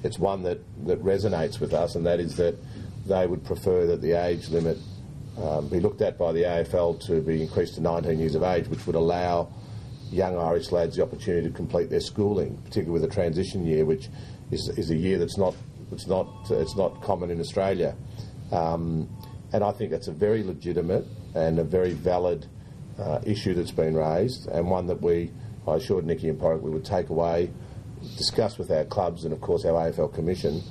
it's one that resonates with us, and that is that they would prefer that the age limit be looked at by the AFL to be increased to 19 years of age, which would allow young Irish lads the opportunity to complete their schooling, particularly with a transition year, which is a year it's not common in Australia. And I think that's a very legitimate and a very valid issue that's been raised, and one that I assured Nickey and Porrick we would take away, discuss with our clubs and of course our AFL Commission,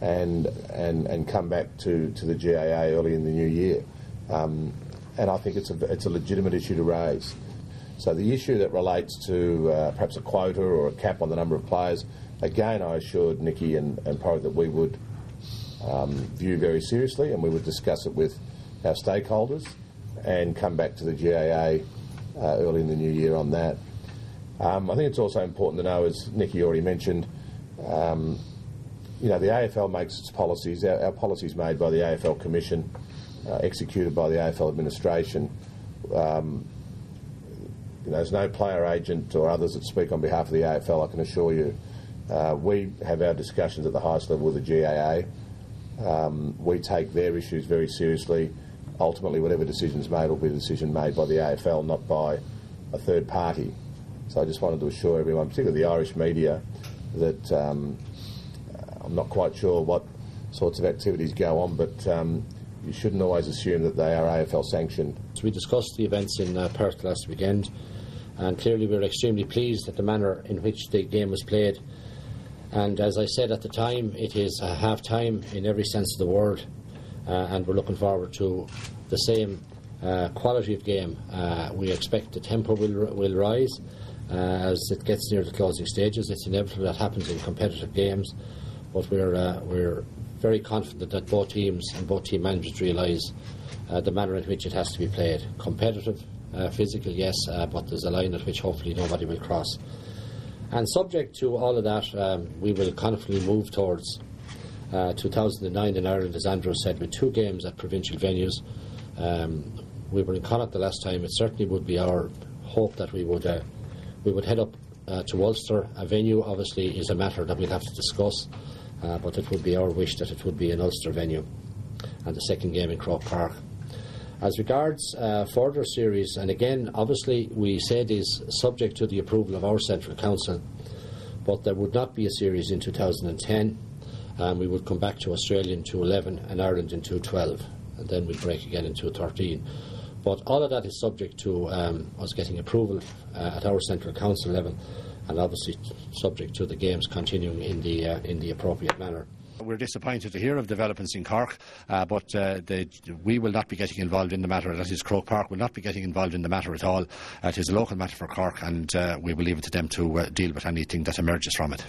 and come back to the GAA early in the new year. And I think it's a legitimate issue to raise. So the issue that relates to perhaps a quota or a cap on the number of players, again I assured Nickey and Porrick that we would view very seriously, and we would discuss it with our stakeholders and come back to the GAA early in the new year on that. I think it's also important to know, as Nickey already mentioned, the AFL makes its policies. Our policies made by the AFL Commission, executed by the AFL administration. There's no player agent or others that speak on behalf of the AFL, I can assure you. We have our discussions at the highest level with the GAA. We take their issues very seriously. Ultimately, whatever decision is made will be a decision made by the AFL, not by a third party. So I just wanted to assure everyone, particularly the Irish media, that I'm not quite sure what sorts of activities go on, but you shouldn't always assume that they are AFL sanctioned. So we discussed the events in Perth last weekend, and clearly we were extremely pleased at the manner in which the game was played. And as I said at the time, it is a half-time in every sense of the word, and we're looking forward to the same quality of game. We expect the tempo will rise as it gets near the closing stages. It's inevitable that happens in competitive games, but we're very confident that both teams and both team managers realise the manner in which it has to be played. Competitive, physical, yes, but there's a line at which hopefully nobody will cross. And subject to all of that, we will confidently move towards 2009 in Ireland, as Andrew said, with 2 games at provincial venues. We were in Connacht the last time. It certainly would be our hope that we would head up to Ulster. A venue obviously is a matter that we'll have to discuss, but it would be our wish that it would be an Ulster venue, and the second game in Croke Park. As regards further series, and again obviously we said is subject to the approval of our Central Council, but there would not be a series in 2010. We would come back to Australia in 2011 and Ireland in 2012, and then we'd break again in 2013. But all of that is subject to us getting approval at our Central Council level, and obviously subject to the games continuing in the appropriate manner. We're disappointed to hear of developments in Cork, but we will not be getting involved in the matter. That is, Croke Park will not be getting involved in the matter at all. It is a local matter for Cork, and we will leave it to them to deal with anything that emerges from it.